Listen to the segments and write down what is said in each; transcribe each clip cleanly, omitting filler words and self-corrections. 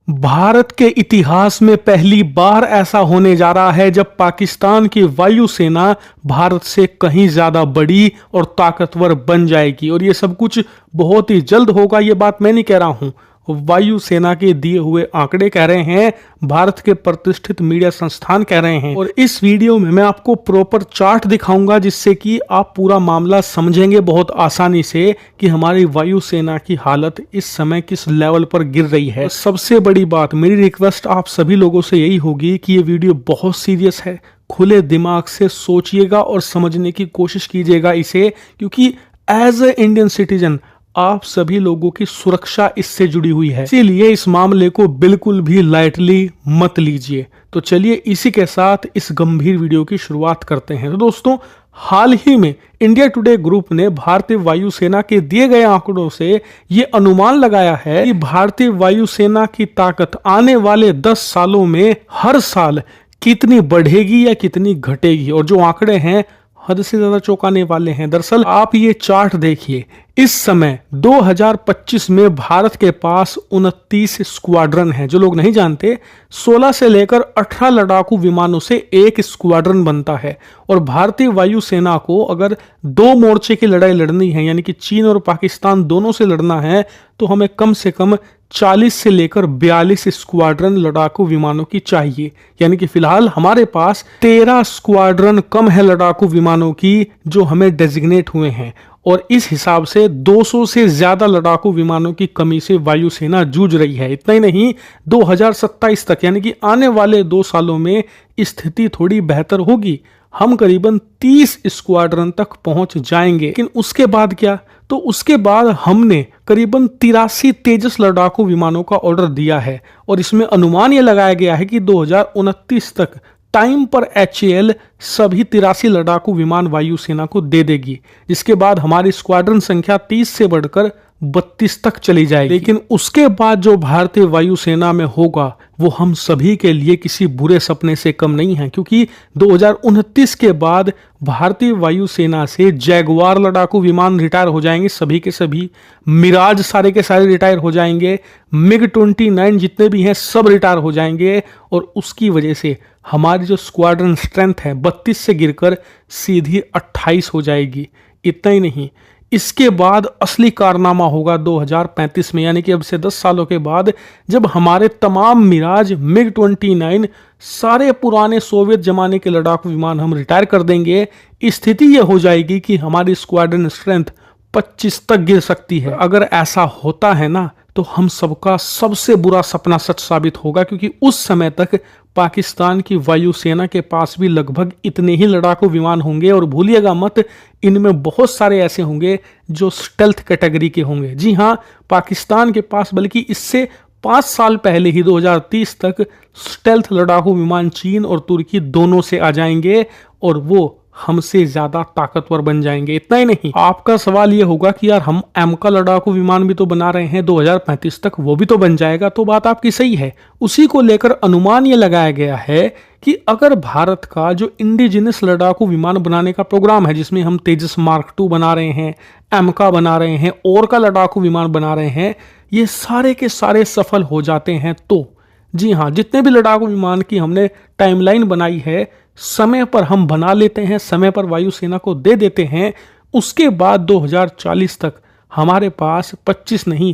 भारत के इतिहास में पहली बार ऐसा होने जा रहा है जब पाकिस्तान की वायुसेना भारत से कहीं ज्यादा बड़ी और ताकतवर बन जाएगी। और ये सब कुछ बहुत ही जल्द होगा। ये बात मैं नहीं कह रहा हूं, वायुसेना के दिए हुए आंकड़े कह रहे हैं, भारत के प्रतिष्ठित मीडिया संस्थान कह रहे हैं। और इस वीडियो में मैं आपको प्रॉपर चार्ट दिखाऊंगा जिससे कि आप पूरा मामला समझेंगे बहुत आसानी से कि हमारी वायुसेना की हालत इस समय किस लेवल पर गिर रही है। सबसे बड़ी बात, मेरी रिक्वेस्ट आप सभी लोगों से यही होगी कि ये वीडियो बहुत सीरियस है। खुले दिमाग से सोचिएगा और समझने की कोशिश कीजिएगा इसे, क्योंकि एज ए इंडियन सिटीजन आप सभी लोगों की सुरक्षा इससे जुड़ी हुई है। इसीलिए इस मामले को बिल्कुल भी लाइटली मत लीजिए। तो चलिए इसी के साथ इस गंभीर वीडियो की शुरुआत करते हैं। तो दोस्तों, हाल ही में इंडिया टुडे ग्रुप ने भारतीय वायुसेना के दिए गए आंकड़ों से ये अनुमान लगाया है कि भारतीय वायुसेना की ताकत आने वाले 10 सालों में हर साल कितनी बढ़ेगी या कितनी घटेगी। और जो आंकड़े हैं हद से ज्यादा चौंकाने वाले हैं। दरअसल आप ये चार्ट देखिए, इस समय 2025 में भारत के पास 29 स्क्वाड्रन है। जो लोग नहीं जानते, 16 से लेकर 18 लड़ाकू विमानों से एक स्क्वाड्रन बनता है। और भारतीय वायुसेना को अगर 2 मोर्चे की लड़ाई लड़नी है, यानी कि चीन और पाकिस्तान दोनों से लड़ना है, तो हमें कम से कम 40 से लेकर 42 स्क्वाड्रन लड़ाकू विमानों की चाहिए। यानी कि फिलहाल हमारे पास 13 स्क्वाड्रन कम है लड़ाकू विमानों की जो हमें डेजिग्नेट हुए हैं। और इस हिसाब से 200 से ज्यादा लड़ाकू विमानों की कमी से वायुसेना जूझ रही है। इतना ही नहीं, 2027 तक यानी कि आने वाले 2 सालों में स्थिति थोड़ी बेहतर होगी। हम करीबन 30 स्क्वाड्रन तक पहुंच जाएंगे। लेकिन उसके बाद क्या? तो उसके बाद हमने करीबन 83 तेजस लड़ाकू विमानों का ऑर्डर दिया है। और इसमें अनुमान यह लगाया गया है कि 2029 तक टाइम पर HAL सभी 83 लड़ाकू विमान वायुसेना को दे देगी, जिसके बाद हमारी स्क्वाड्रन संख्या 30 से बढ़कर 32 तक चली जाएगी। लेकिन उसके बाद जो भारतीय वायुसेना में होगा वो हम सभी के लिए किसी बुरे सपने से कम नहीं है, क्योंकि 2029 के बाद भारतीय वायुसेना से जैगुआर लड़ाकू विमान रिटायर हो जाएंगे, सभी के सभी। मिराज सारे के सारे रिटायर हो जाएंगे। MiG-29 जितने भी हैं सब रिटायर हो जाएंगे। और उसकी वजह से हमारी जो स्क्वाड्रन स्ट्रेंथ है 32 से गिरकर सीधी 28 हो जाएगी। इतना ही नहीं, इसके बाद असली कारनामा होगा 2035 में, यानी कि अब से 10 सालों के बाद, जब हमारे तमाम मिराज, MiG-29, सारे पुराने सोवियत जमाने के लड़ाकू विमान हम रिटायर कर देंगे। स्थिति यह हो जाएगी कि हमारी स्क्वाड्रन स्ट्रेंथ 25 तक गिर सकती है। अगर ऐसा होता है ना, तो हम सबका सबसे बुरा सपना सच साबित होगा, क्योंकि उस समय तक पाकिस्तान की वायुसेना के पास भी लगभग इतने ही लड़ाकू विमान होंगे। और भूलिएगा मत, इनमें बहुत सारे ऐसे होंगे जो स्टेल्थ कैटेगरी के होंगे। जी हाँ, पाकिस्तान के पास बल्कि इससे 5 साल पहले ही 2030 तक स्टेल्थ लड़ाकू विमान चीन और तुर्की दोनों से आ जाएंगे और वो हमसे ज्यादा ताकतवर बन जाएंगे। इतना ही नहीं, आपका सवाल यह होगा कि यार हम एमका लड़ाकू विमान भी तो बना रहे हैं, 2035 तक वो भी तो बन जाएगा। तो बात आपकी सही है। उसी को लेकर अनुमान यह लगाया गया है कि अगर भारत का जो इंडिजिनस लड़ाकू विमान बनाने का प्रोग्राम है, जिसमें हम तेजस मार्क 2 बना रहे हैं, एमका बना रहे हैं, और का लड़ाकू विमान बना रहे हैं, ये सारे के सारे सफल हो जाते हैं, तो जी हाँ, जितने भी लड़ाकू विमान की हमने टाइमलाइन बनाई है, समय पर हम बना लेते हैं, समय पर वायुसेना को दे देते हैं, उसके बाद 2040 तक हमारे पास 25 नहीं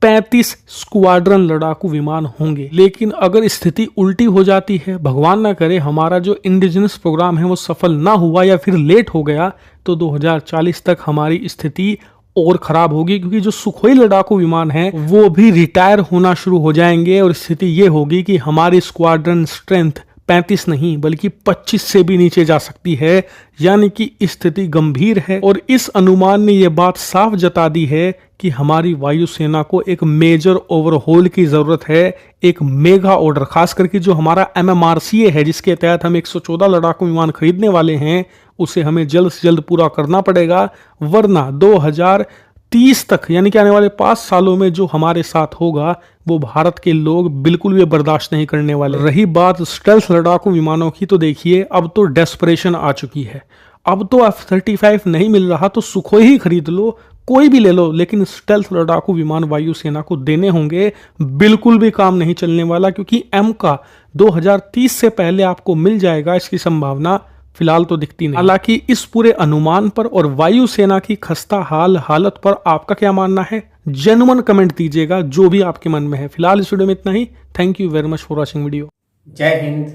35 स्क्वाड्रन लड़ाकू विमान होंगे। लेकिन अगर स्थिति उल्टी हो जाती है, भगवान ना करे हमारा जो इंडिजिनस प्रोग्राम है वो सफल ना हुआ या फिर लेट हो गया, तो 2040 तक हमारी स्थिति और खराब होगी, क्योंकि जो सुखोई लड़ाकू विमान है वो भी रिटायर होना शुरू हो जाएंगे। और स्थिति ये होगी कि हमारी स्क्वाड्रन स्ट्रेंथ 35 नहीं बल्कि 25 से भी नीचे जा सकती है। यानी कि स्थिति गंभीर है। और इस अनुमान ने यह बात साफ जता दी है कि हमारी वायुसेना को एक मेजर ओवरहोल की जरूरत है, एक मेगा ऑर्डर। खास करके जो हमारा MMRCA है, जिसके तहत हम 114 लड़ाकू विमान खरीदने वाले हैं, उसे हमें जल्द से जल्द पूरा करना पड़ेगा। वरना 2030 तक यानी कि आने वाले 5 सालों में जो हमारे साथ होगा वो भारत के लोग बिल्कुल भी बर्दाश्त नहीं करने वाले। रही बात स्टेल्थ लड़ाकू विमानों की, तो देखिए अब तो डेस्परेशन आ चुकी है। अब तो F-35 नहीं मिल रहा तो सुखोई ही खरीद लो। कोई भी ले लो, लेकिन स्टेल्थ लड़ाकू विमान वायुसेना को देने होंगे। बिल्कुल भी काम नहीं चलने वाला, क्योंकि एम का 2030 से पहले आपको मिल जाएगा, इसकी संभावना फिलहाल तो दिखती नहीं। हालांकि इस पूरे अनुमान पर और वायुसेना की खस्ता हालत पर आपका क्या मानना है, जेन्युइन कमेंट दीजिएगा, जो भी आपके मन में है। फिलहाल इस वीडियो में इतना ही। Thank you very much for watching video. जय हिंद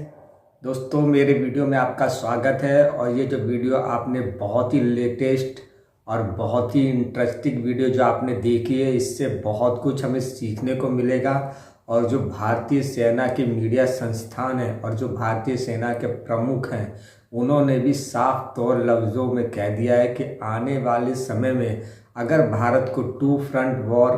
दोस्तों, मेरे वीडियो में आपका स्वागत है। और ये जो वीडियो आपने बहुत ही लेटेस्ट और बहुत ही इंटरेस्टिंग वीडियो जो आपने देखी है, इससे बहुत कुछ हमें सीखने को मिलेगा। और जो भारतीय सेना के मीडिया संस्थान हैं और जो भारतीय सेना के प्रमुख हैं, उन्होंने भी साफ तौर लफ्ज़ों में कह दिया है कि आने वाले समय में अगर भारत को 2 फ्रंट वॉर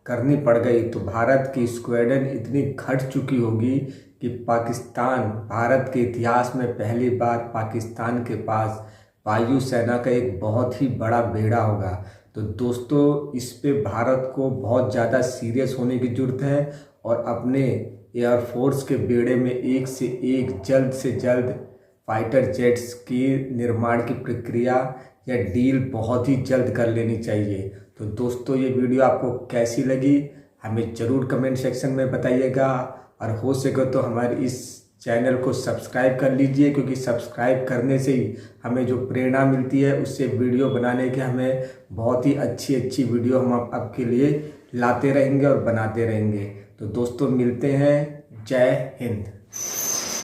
करनी पड़ गई तो भारत की स्क्वाड्रन इतनी घट चुकी होगी कि पाकिस्तान, भारत के इतिहास में पहली बार पाकिस्तान के पास वायुसेना का एक बहुत ही बड़ा बेड़ा होगा। तो दोस्तों, इस पे भारत को बहुत ज़्यादा सीरियस होने की ज़रूरत है और अपने एयरफोर्स के बेड़े में एक से एक जल्द से जल्द फाइटर जेट्स की निर्माण की प्रक्रिया या डील बहुत ही जल्द कर लेनी चाहिए। तो दोस्तों, ये वीडियो आपको कैसी लगी हमें ज़रूर कमेंट सेक्शन में बताइएगा। और हो सके तो हमारे इस चैनल को सब्सक्राइब कर लीजिए, क्योंकि सब्सक्राइब करने से ही हमें जो प्रेरणा मिलती है, उससे वीडियो बनाने के हमें बहुत ही अच्छी वीडियो हम आपके लिए लाते रहेंगे और बनाते रहेंगे। तो दोस्तों, मिलते हैं। जय हिंद।